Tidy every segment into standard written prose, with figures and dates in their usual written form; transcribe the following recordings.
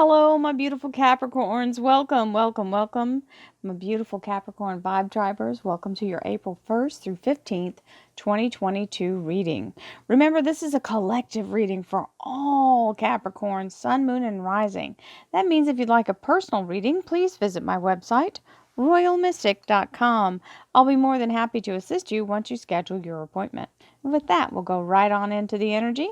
Hello, my beautiful Capricorns. Welcome, welcome, welcome. My beautiful Capricorn vibe tribers. Welcome to your April 1st through 15th, 2022 reading. Remember, this is a collective reading for all Capricorns, Sun, Moon, and Rising. That means if you'd like a personal reading, please visit my website, royalmystic.com. I'll be more than happy to assist you once you schedule your appointment. And with that, we'll go right on into the energy.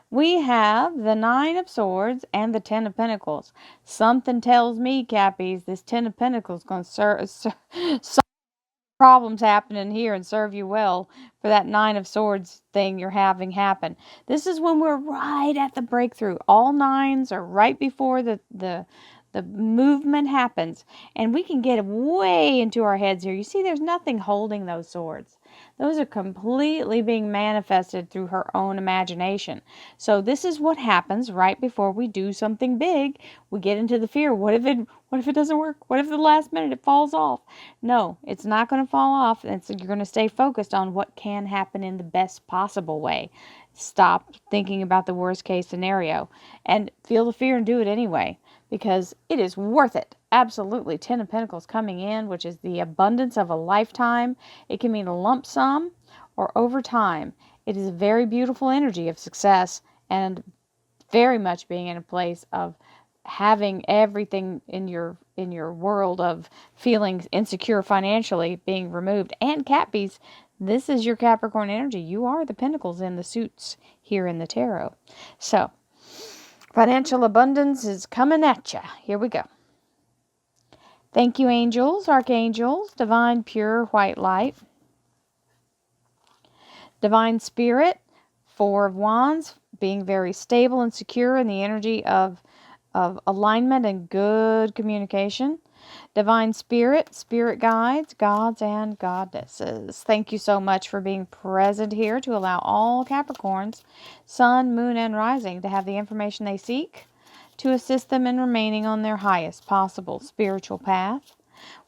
We have the Nine of Swords and the Ten of Pentacles. Something tells me, Cappies, this Ten of Pentacles is going to solve problems happening here and serve you well for that Nine of Swords thing you're having happen. This is when we're right at the breakthrough. All nines are right before the movement happens, and we can get way into our heads here. You see, there's nothing holding those swords. Those are completely being manifested through her own imagination. So this is what happens right before we do something big. We get into the fear. What if it doesn't work? What if at the last minute it falls off? No, it's not going to fall off. You're going to stay focused on what can happen in the best possible way. Stop thinking about the worst case scenario and feel the fear and do it anyway, because it is worth it. Absolutely. Ten of Pentacles coming in, which is the abundance of a lifetime. It can mean a lump sum or over time. It is a very beautiful energy of success and very much being in a place of having everything in your world of feeling insecure financially being removed. And Cappies, this is your Capricorn energy. You are the pentacles in the suits here in the tarot. So financial abundance is coming at you. Here we go. Thank you, angels, archangels, divine pure white light, divine spirit, Four of Wands, being very stable and secure in the energy of alignment and good communication. Divine spirit, spirit guides, gods and goddesses. Thank you so much for being present here to allow all Capricorns, Sun, Moon, and Rising to have the information they seek to assist them in remaining on their highest possible spiritual path.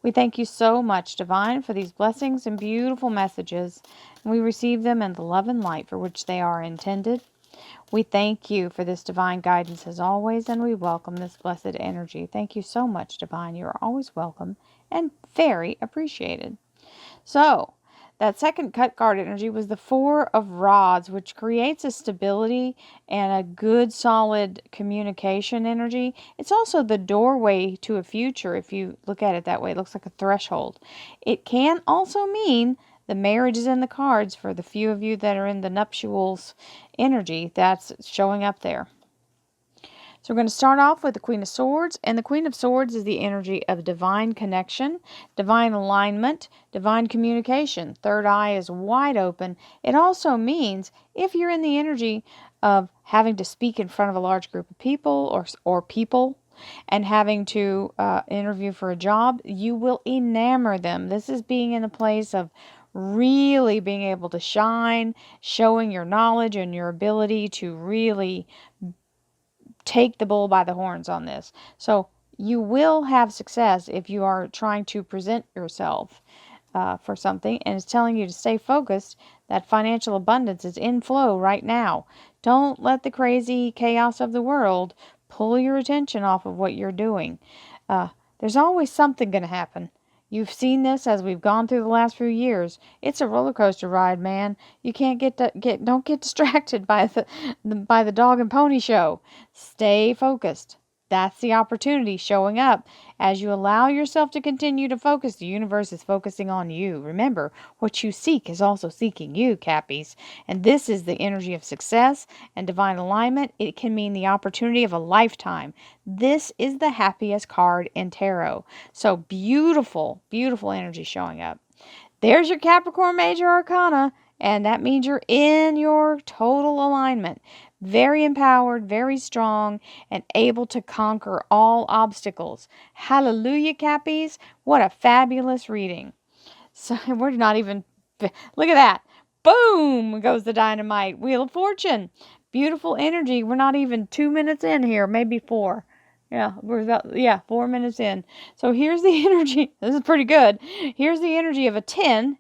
We thank you so much, Divine, for these blessings and beautiful messages, and we receive them in the love and light for which they are intended. We thank you for this divine guidance as always, and we welcome this blessed energy. Thank you so much, Divine. You are always welcome and very appreciated. So, that second cut card energy was the Four of Rods, which creates a stability and a good, solid communication energy. It's also the doorway to a future, if you look at it that way. It looks like a threshold. It can also mean the marriage is in the cards for the few of you that are in the nuptials energy that's showing up there. So we're going to start off with the Queen of Swords, and the Queen of Swords is the energy of divine connection, divine alignment, divine communication. Third eye is wide open. It also means if you're in the energy of having to speak in front of a large group of people or people and having to interview for a job, you will enamor them. This is being in a place of really being able to shine, showing your knowledge and your ability to really take the bull by the horns on this. So you will have success if you are trying to present yourself for something, and it's telling you to stay focused. That financial abundance is in flow right now. Don't let the crazy chaos of the world pull your attention off of what you're doing. There's always something going to happen. You've seen this as we've gone through the last few years. It's a roller coaster ride, man. You can't don't get distracted by the dog and pony show. Stay focused. That's the opportunity showing up. As you allow yourself to continue to focus, the universe is focusing on you. Remember, what you seek is also seeking you, Cappies. And this is the energy of success and divine alignment. It can mean the opportunity of a lifetime. This is the happiest card in tarot. So beautiful, beautiful energy showing up. There's your Capricorn Major Arcana, and that means you're in your total alignment. Very empowered, very strong, and able to conquer all obstacles. Hallelujah, Cappies. What a fabulous reading. So we're not even, look at that. Boom goes the dynamite. Wheel of Fortune. Beautiful energy. We're not even 2 minutes in here, maybe 4. Yeah, 4 minutes in. So here's the energy. This is pretty good. Here's the energy of a 10,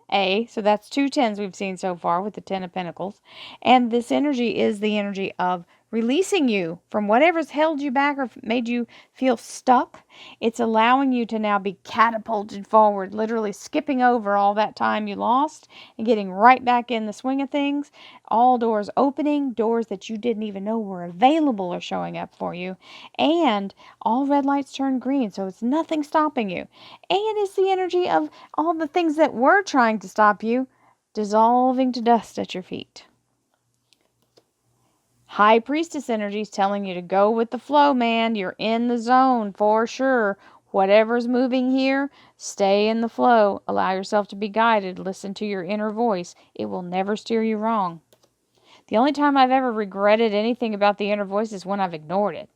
so that's 2 10s we've seen so far with the 10 of Pentacles. And this energy is the energy of releasing you from whatever's held you back or made you feel stuck. It's allowing you to now be catapulted forward, literally skipping over all that time you lost and getting right back in the swing of things. All doors opening, doors that you didn't even know were available are showing up for you. And all red lights turn green, so it's nothing stopping you. And it's the energy of all the things that were trying to stop you dissolving to dust at your feet. High Priestess energy is telling you to go with the flow, man. You're in the zone for sure. Whatever's moving here, stay in the flow. Allow yourself to be guided. Listen to your inner voice. It will never steer you wrong. The only time I've ever regretted anything about the inner voice is when I've ignored it.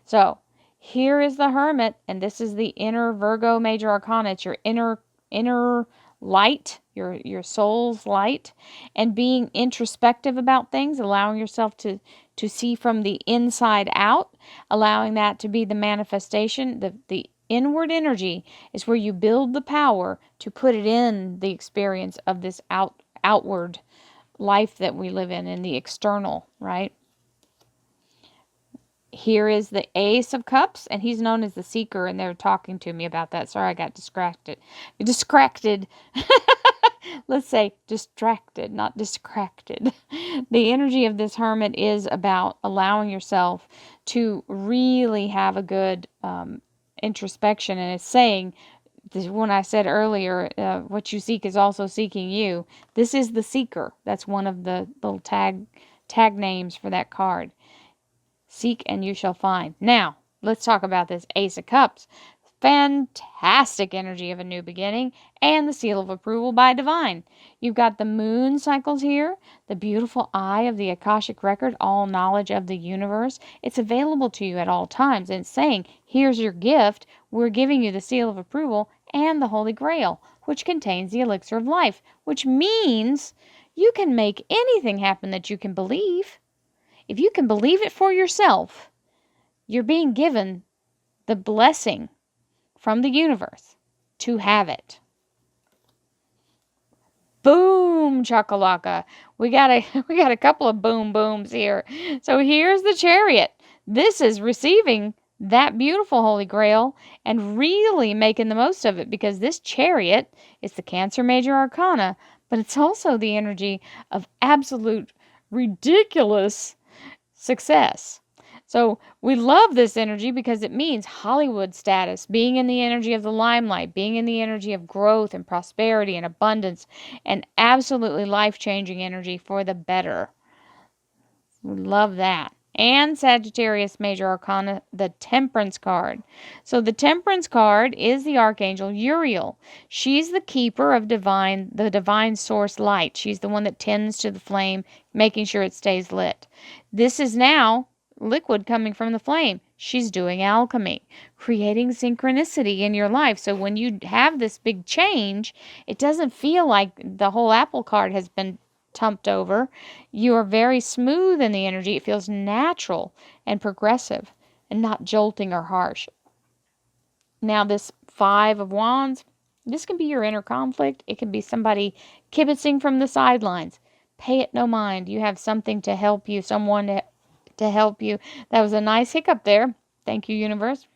So, here is the Hermit, and this is the inner Virgo major arcana. It's your inner light, your soul's light, and being introspective about things, allowing yourself to see from the inside out, allowing that to be the manifestation. The inward energy is where you build the power to put it in the experience of this outward life that we live in the external, right? Here is the Ace of Cups, and he's known as the Seeker, and they're talking to me about that. Sorry, I got distracted. Let's say distracted, not distracted. The energy of this Hermit is about allowing yourself to really have a good introspection, and it's saying, when I said earlier, what you seek is also seeking you. This is the Seeker. That's one of the little tag names for that card. Seek and you shall find. Now, let's talk about this Ace of Cups. Fantastic energy of a new beginning and the seal of approval by divine. You've got the moon cycles here, the beautiful eye of the Akashic record, all knowledge of the universe. It's available to you at all times, and it's saying, here's your gift. We're giving you the seal of approval and the Holy Grail, which contains the elixir of life, which means you can make anything happen that you can believe. If you can believe it for yourself, you're being given the blessing from the universe to have it. Boom, chakalaka. We got a couple of boom booms here. So here's the Chariot. This is receiving that beautiful Holy Grail and really making the most of it, because this Chariot is the Cancer major arcana, but it's also the energy of absolute ridiculous success. So we love this energy because it means Hollywood status, being in the energy of the limelight, being in the energy of growth and prosperity and abundance, and absolutely life-changing energy for the better. We love that. And Sagittarius major arcana, the Temperance card. So the Temperance card is the Archangel Uriel. She's the keeper of the divine source light. She's the one that tends to the flame, making sure it stays lit. This is now liquid coming from the flame. She's doing alchemy, creating synchronicity in your life. So when you have this big change, it doesn't feel like the whole apple cart has been tumped over. You are very smooth in the energy. It feels natural and progressive and not jolting or harsh. Now this Five of Wands, this can be your inner conflict. It can be somebody kibitzing from the sidelines. Pay it no mind. You have something to help you, someone to help you. That was a nice hiccup there. Thank you, universe.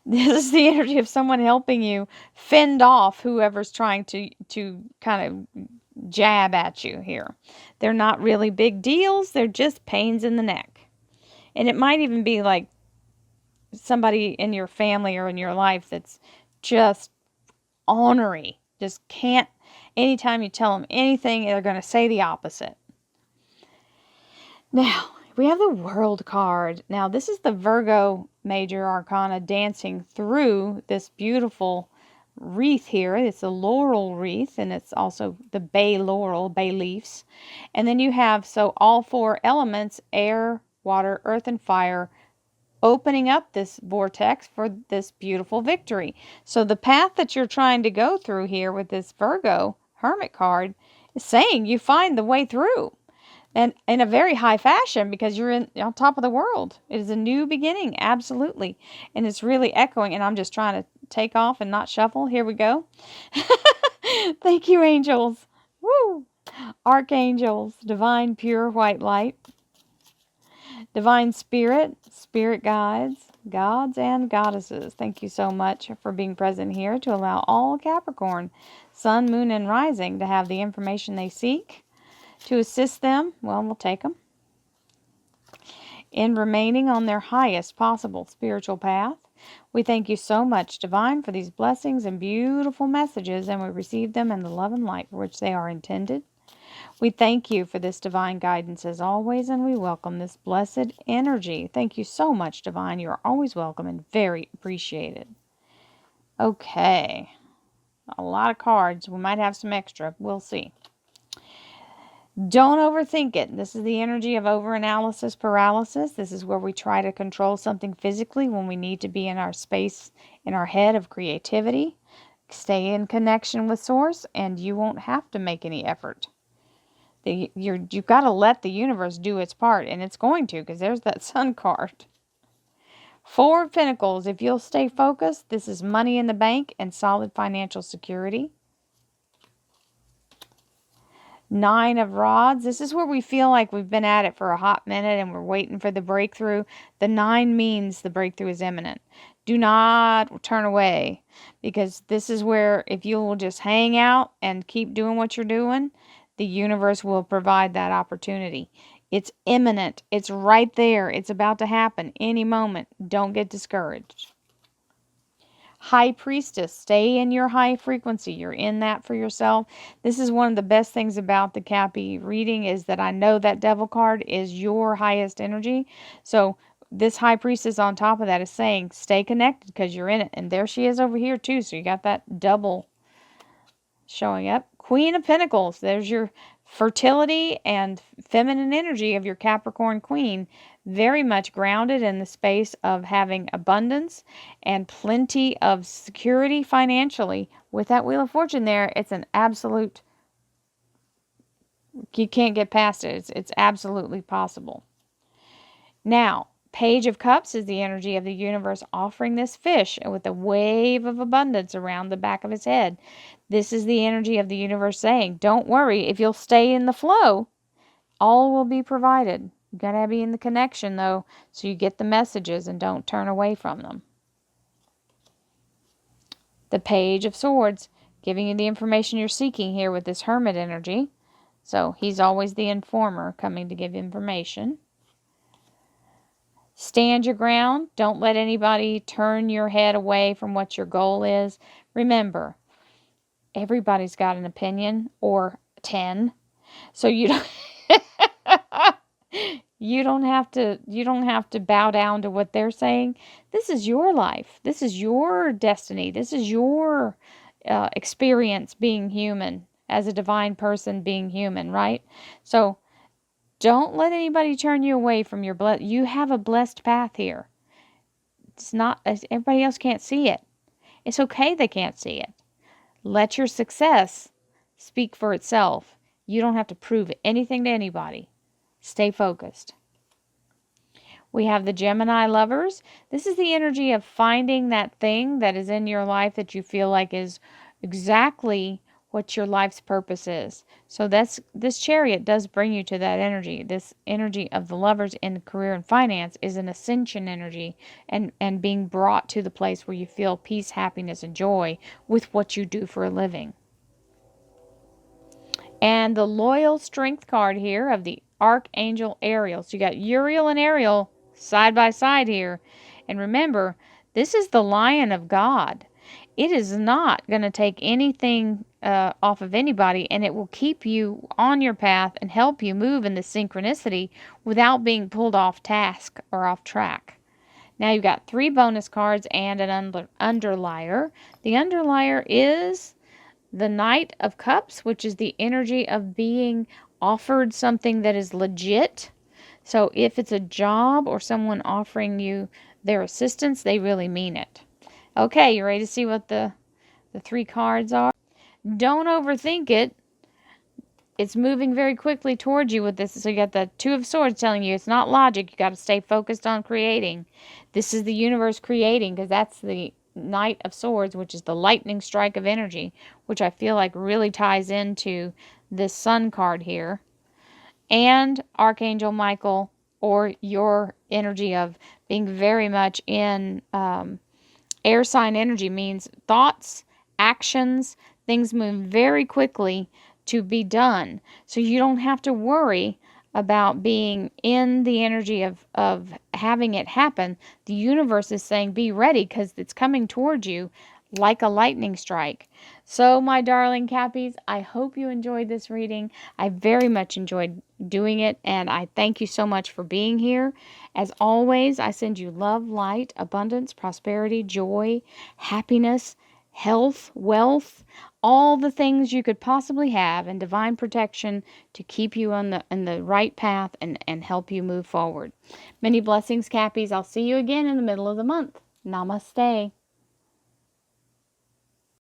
This is the energy of someone helping you fend off whoever's trying to kind of jab at you here. They're not really big deals. They're just pains in the neck. And it might even be like somebody in your family or in your life that's just ornery. Just can't, anytime you tell them anything, they're going to say the opposite. Now, we have the World card. Now, this is the Virgo major arcana dancing through this beautiful wreath here. It's a laurel wreath, and it's also the bay laurel, bay leaves. And then you have, so all four elements, air, water, earth, and fire, opening up this vortex for this beautiful victory. So the path that you're trying to go through here with this Virgo Hermit card is saying you find the way through. And in a very high fashion, because you're on top of the world. It is a new beginning, absolutely. And it's really echoing, and I'm just trying to take off and not shuffle. Here we go. Thank you, angels. Woo! Archangels, divine, pure, white light. Divine Spirit, Spirit Guides, Gods and Goddesses, thank you so much for being present here to allow all Capricorn, Sun, Moon, and Rising to have the information they seek to assist them. Well, we'll take them in remaining on their highest possible spiritual path. We thank you so much, Divine, for these blessings and beautiful messages, and we receive them in the love and light for which they are intended. We thank you for this divine guidance as always, and we welcome this blessed energy. Thank you so much, Divine. You are always welcome and very appreciated. Okay. A lot of cards. We might have some extra. We'll see. Don't overthink it. This is the energy of overanalysis paralysis. This is where we try to control something physically when we need to be in our space, in our head of creativity. Stay in connection with Source, and you won't have to make any effort. You've got to let the universe do its part, and it's going to, because there's that Sun card. Four of Pentacles. If you'll stay focused, this is money in the bank and solid financial security. Nine of Rods. This is where we feel like we've been at it for a hot minute and we're waiting for the breakthrough. The 9 means the breakthrough is imminent. Do not turn away, because this is where if you will just hang out and keep doing what you're doing, the universe will provide that opportunity. It's imminent. It's right there. It's about to happen any moment. Don't get discouraged. High Priestess, stay in your high frequency. You're in that for yourself. This is one of the best things about the Cappy reading, is that I know that Devil card is your highest energy. So this High Priestess on top of that is saying, stay connected because you're in it. And there she is over here too. So you got that double showing up. Queen of Pentacles, there's your fertility and feminine energy of your Capricorn Queen. Very much grounded in the space of having abundance and plenty of security financially. With that Wheel of Fortune there, it's an absolute, you can't get past it. It's absolutely possible. Now, Page of Cups is the energy of the universe offering this fish with a wave of abundance around the back of his head. This is the energy of the universe saying, don't worry, if you'll stay in the flow, all will be provided. You got to be in the connection, though, so you get the messages and don't turn away from them. The Page of Swords, giving you the information you're seeking here with this Hermit energy. So he's always the informer coming to give information. Stand your ground. Don't let anybody turn your head away from what your goal is. Remember, everybody's got an opinion, or 10. So you don't you don't have to bow down to what they're saying. This is your life. This is your destiny. This is your experience being human, as a divine person being human, right? So don't let anybody turn you away from your blessed. You have a blessed path here. It's not, everybody else can't see it. It's okay they can't see it. Let your success speak for itself. You don't have to prove anything to anybody. Stay focused. We have the Gemini lovers. This is the energy of finding that thing that is in your life that you feel like is exactly what your life's purpose is. So this Chariot does bring you to that energy. This energy of the lovers in career and finance is an ascension energy, and being brought to the place where you feel peace, happiness, and joy with what you do for a living. And the Loyal Strength card here of the Archangel Ariel. So you got Uriel and Ariel side by side here. And remember, this is the Lion of God. It is not going to take anything off of anybody, and it will keep you on your path and help you move in the synchronicity without being pulled off task or off track. Now you've got 3 bonus cards and an underlier. The underlier is the Knight of Cups, which is the energy of being offered something that is legit. So if it's a job or someone offering you their assistance, they really mean it. Okay, you ready to see what the 3 cards are? Don't overthink it. It's moving very quickly towards you with this. So you got the 2 of Swords telling you it's not logic. You got to stay focused on creating. This is the universe creating, because that's the Knight of Swords, which is the lightning strike of energy, which I feel like really ties into this Sun card here. And Archangel Michael or your energy of being very much in air sign energy means thoughts, actions, things move very quickly to be done. So you don't have to worry about being in the energy of having it happen. The universe is saying be ready because it's coming towards you like a lightning strike. So my darling Cappies, I hope you enjoyed this reading. I very much enjoyed doing it, and I thank you so much for being here. As always, I send you love, light, abundance, prosperity, joy, happiness, health, wealth, all the things you could possibly have, and divine protection to keep you on the right path and help you move forward. Many blessings, Cappies. I'll see you again in the middle of the month. Namaste.